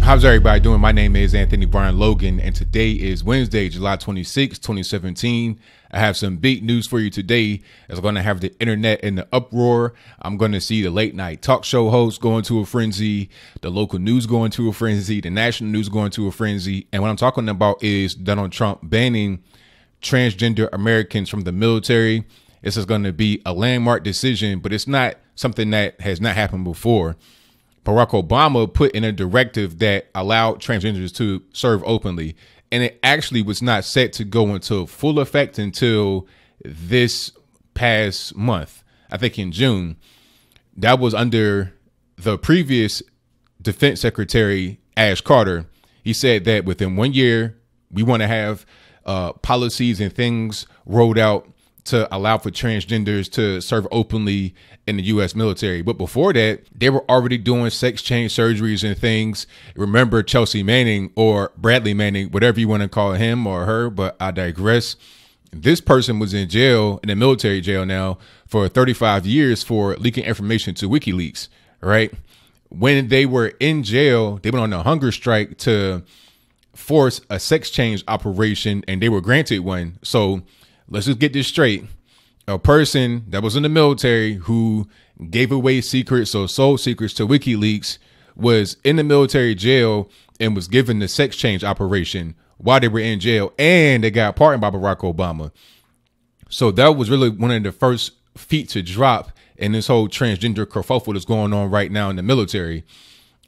How's everybody doing? My name is Anthony Brian Logan, and today is Wednesday, July 26, 2017. I have some big news for you today. It's going to have the internet in the uproar. I'm going to see the late night talk show hosts going to a frenzy, the local news going to a frenzy, the national news going to a frenzy. And what I'm talking about is Donald Trump banning transgender Americans from the military. This is going to be a landmark decision, but it's not something that has not happened before. Barack Obama put in a directive that allowed transgenders to serve openly, and it actually was not set to go into full effect until this past month, I think in June. That was under the previous Defense Secretary, Ash Carter. He said that within 1 year, we want to have policies and things rolled out to allow for transgenders to serve openly in the U.S. military. But before that, they were already doing sex change surgeries and things. Remember Chelsea Manning, or Bradley Manning, whatever you want to call him or her, but I digress. This person was in jail, in a military jail now, for 35 years for leaking information to WikiLeaks, right? When they were in jail, they went on a hunger strike to force a sex change operation, and they were granted one. So let's just get this straight. A person that was in the military who gave away secrets or sold secrets to WikiLeaks was in the military jail and was given the sex change operation while they were in jail, and they got pardoned by Barack Obama. So that was really one of the first feet to drop in this whole transgender kerfuffle that's going on right now in the military.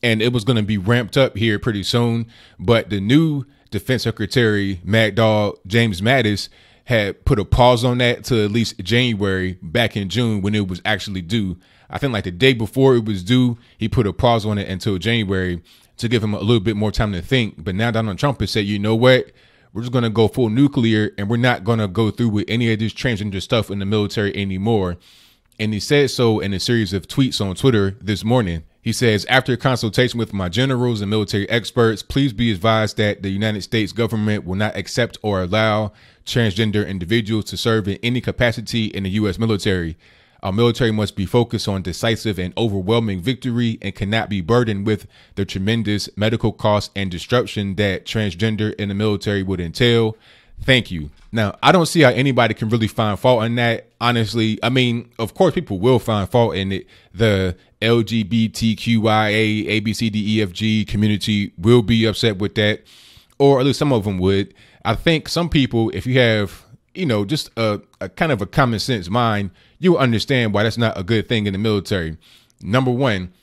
And it was going to be ramped up here pretty soon. But the new Defense Secretary, Mad Dog James Mattis, had put a pause on that to at least January, back in June when it was actually due. I think like the day before it was due, he put a pause on it until January to give him a little bit more time to think. But now Donald Trump has said, you know what? We're just going to go full nuclear, and we're not going to go through with any of this transgender stuff in the military anymore. And he said so in a series of tweets on Twitter this morning. He says, after consultation with my generals and military experts, please be advised that the United States government will not accept or allow transgender individuals to serve in any capacity in the U.S. military. Our military must be focused on decisive and overwhelming victory and cannot be burdened with the tremendous medical costs and disruption that transgender in the military would entail. Thank you. Now, I don't see how anybody can really find fault in that. Honestly, I mean, of course, people will find fault in it. The LGBTQIA, ABCDEFG community will be upset with that, or at least some of them would. I think some people, if you have, just a kind of a common sense mind, you will understand why that's not a good thing in the military. Number one,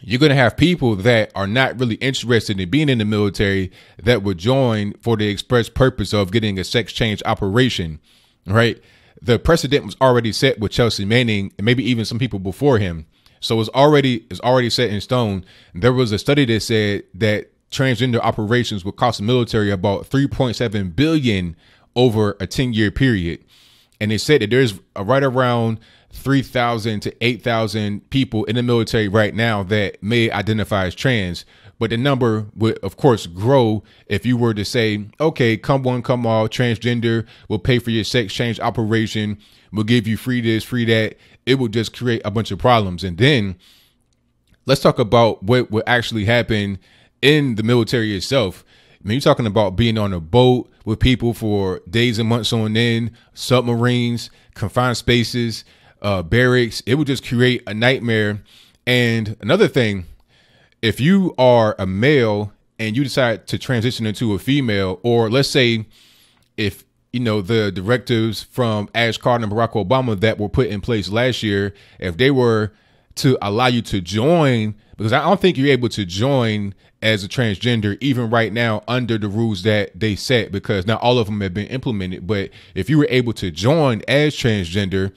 you're going to have people that are not really interested in being in the military that would join for the express purpose of getting a sex change operation, right? The precedent was already set with Chelsea Manning and maybe even some people before him. So it's already set in stone. There was a study that said that transgender operations would cost the military about $3.7 billion over a 10-year period. And they said that there's right around 3,000 to 8,000 people in the military right now that may identify as trans. But the number would, of course, grow if you were to say, okay, come one, come all, transgender will pay for your sex change operation. We'll give you free this, free that. It will just create a bunch of problems. And then let's talk about what will actually happen in the military itself. I mean, you're talking about being on a boat with people for days and months on end, submarines, confined spaces, barracks. It would just create a nightmare. And another thing, if you are a male and you decide to transition into a female, or let's say if, the directives from Ash Carter and Barack Obama that were put in place last year, if they were to allow you to join, because I don't think you're able to join as a transgender even right now under the rules that they set, because not all of them have been implemented. But if you were able to join as transgender,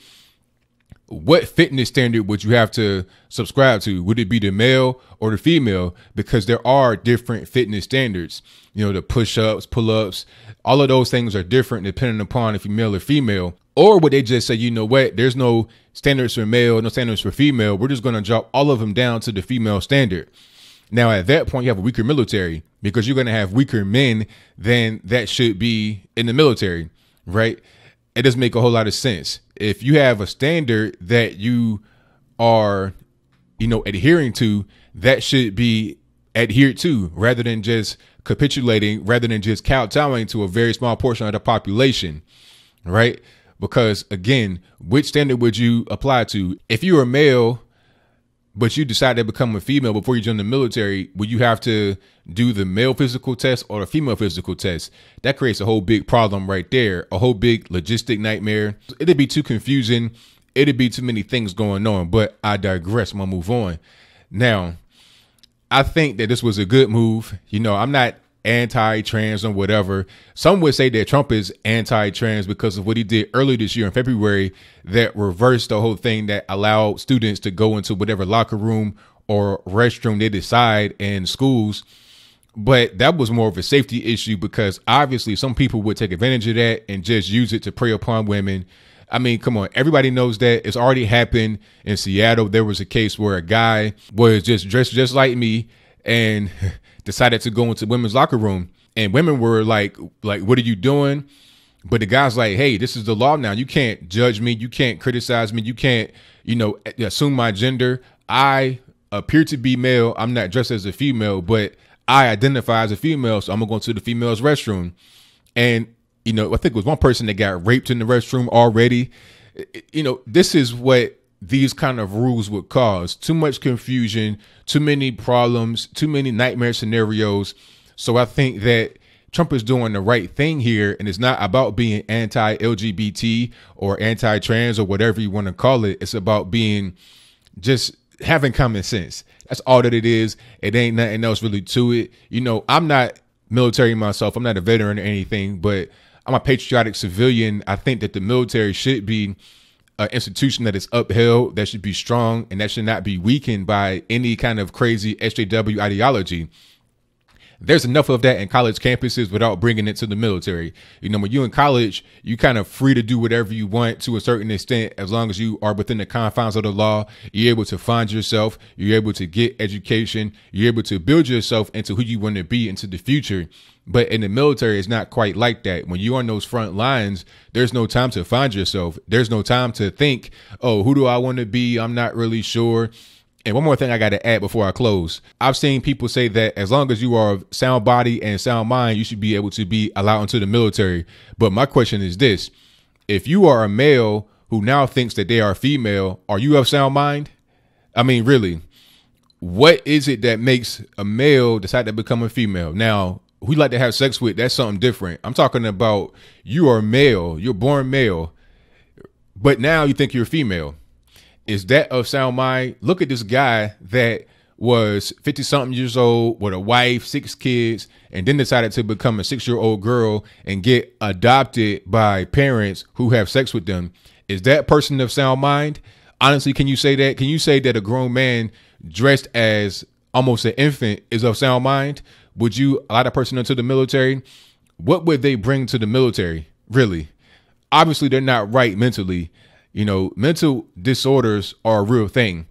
what fitness standard would you have to subscribe to? Would it be the male or the female? Because there are different fitness standards, the push-ups, pull-ups, all of those things are different depending upon if you're male or female. Or would they just say, you know what, there's no standards for male, no standards for female. We're just going to drop all of them down to the female standard. Now, at that point, you have a weaker military, because you're going to have weaker men than that should be in the military, right? It doesn't make a whole lot of sense. If you have a standard that you are, adhering to, that should be adhere to, rather than just capitulating, rather than just kowtowing to a very small portion of the population, right? Because again, which standard would you apply to? If you're a male, but you decide to become a female before you join the military, will you have to do the male physical test or the female physical test? That creates a whole big problem right there, a whole big logistic nightmare. It'd be too confusing. It'd be too many things going on, but I digress. I'm gonna move on. Now, I think that this was a good move. You know, I'm not anti-trans or whatever. Some would say that Trump is anti-trans because of what he did earlier this year in February that reversed the whole thing that allowed students to go into whatever locker room or restroom they decide in schools. But that was more of a safety issue because obviously some people would take advantage of that and just use it to prey upon women. I mean, come on, everybody knows that. It's already happened in Seattle. There was a case where a guy was just dressed just like me and decided to go into women's locker room, and women were like, what are you doing? But the guy's like, hey, this is the law now. You can't judge me. You can't criticize me. You can't, assume my gender. I appear to be male. I'm not dressed as a female, but I identify as a female. So I'm gonna go to the female's restroom. And, I think it was one person that got raped in the restroom already. This is what these kind of rules would cause: too much confusion, too many problems, too many nightmare scenarios. So I think that Trump is doing the right thing here, and it's not about being anti-LGBT or anti-trans or whatever you want to call it. It's about being just having common sense. That's all that it is. It ain't nothing else really to it. I'm not military myself. I'm not a veteran or anything, but I'm a patriotic civilian. I think that the military should be an institution that is upheld, that should be strong, and that should not be weakened by any kind of crazy SJW ideology. There's enough of that in college campuses without bringing it to the military. When you're in college, you kind of free to do whatever you want to a certain extent, as long as you are within the confines of the law. You're able to find yourself. You're able to get education. You're able to build yourself into who you want to be into the future. But in the military, it's not quite like that. When you're on those front lines, there's no time to find yourself. There's no time to think, oh, who do I want to be? I'm not really sure. And one more thing I got to add before I close. I've seen people say that as long as you are of sound body and sound mind, you should be able to be allowed into the military. But my question is this: if you are a male who now thinks that they are female, are you of sound mind? I mean, really, what is it that makes a male decide to become a female? Now, who you like to have sex with, that's something different. I'm talking about you are male, you're born male, but now you think you're female. Is that of sound mind? Look at this guy that was 50 something years old with a wife, 6 kids, and then decided to become a 6-year-old girl and get adopted by parents who have sex with them. Is that person of sound mind? Honestly, can you say that? Can you say that a grown man dressed as almost an infant is of sound mind? Would you allow that person into the military? What would they bring to the military? Really? Obviously, they're not right mentally. Mental disorders are a real thing.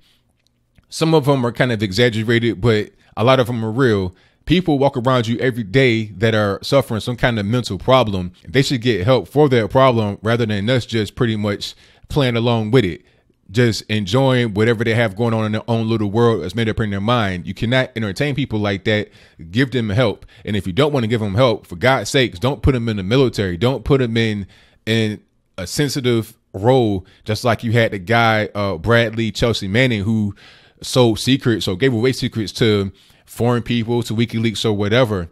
Some of them are kind of exaggerated, but a lot of them are real. People walk around you every day that are suffering some kind of mental problem. They should get help for their problem rather than us just pretty much playing along with it, just enjoying whatever they have going on in their own little world that's made up in their mind. You cannot entertain people like that. Give them help. And if you don't want to give them help, for God's sakes, don't put them in the military. Don't put them in a sensitive role, just like you had the guy Bradley Chelsea Manning, who sold secrets or gave away secrets to foreign people, to WikiLeaks or whatever.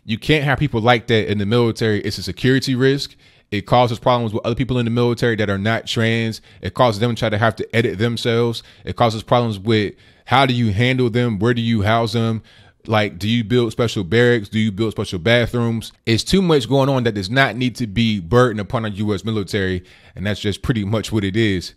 You can't have people like that in the military. It's a security risk. It causes problems with other people in the military that are not trans. It causes them to try to have to edit themselves. It causes problems with how do you handle them? Where do you house them? Like, do you build special barracks? Do you build special bathrooms? It's too much going on that does not need to be burdened upon a U.S. military. And that's just pretty much what it is.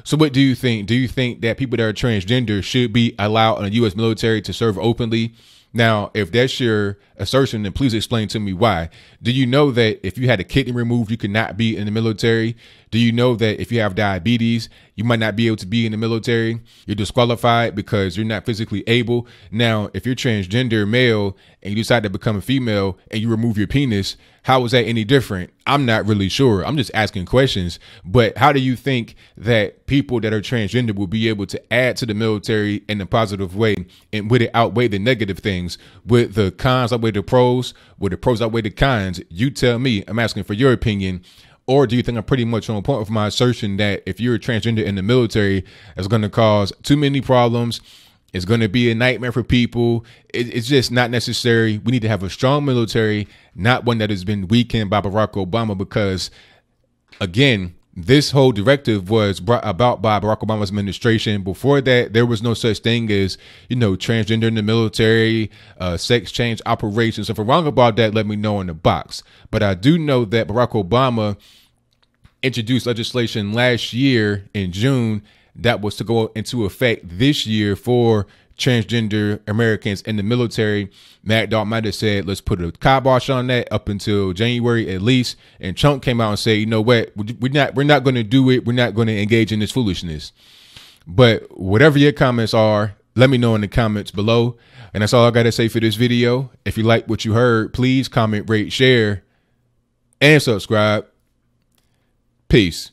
So what do you think? Do you think that people that are transgender should be allowed in the U.S. military to serve openly? Now, if that's your assertion, then please explain to me why. Do you know that if you had a kidney removed, you could not be in the military? Do you know that if you have diabetes, you might not be able to be in the military? You're disqualified because you're not physically able. Now, if you're transgender male and you decide to become a female and you remove your penis, how is that any different? I'm not really sure. I'm just asking questions. But how do you think that people that are transgender will be able to add to the military in a positive way? And would it outweigh the negative things? Would the cons outweigh the pros? Would the pros outweigh the cons? You tell me. I'm asking for your opinion. Or do you think I'm pretty much on point with my assertion that if you're a transgender in the military, it's going to cause too many problems? It's going to be a nightmare for people. It's just not necessary. We need to have a strong military, not one that has been weakened by Barack Obama, because, again, this whole directive was brought about by Barack Obama's administration. Before that, there was no such thing as, transgender in the military, sex change operations. If I'm wrong about that, let me know in the box. But I do know that Barack Obama introduced legislation last year in June that was to go into effect this year for transgender Americans in the military. Mad Dog Mattis said, let's put a kibosh on that up until January at least. And Trump came out and said, you know what, we're not going to do it. We're not going to engage in this foolishness. But whatever your comments are, let me know in the comments below. And that's all I got to say for this video. If you like what you heard, please comment, rate, share, and subscribe. Peace.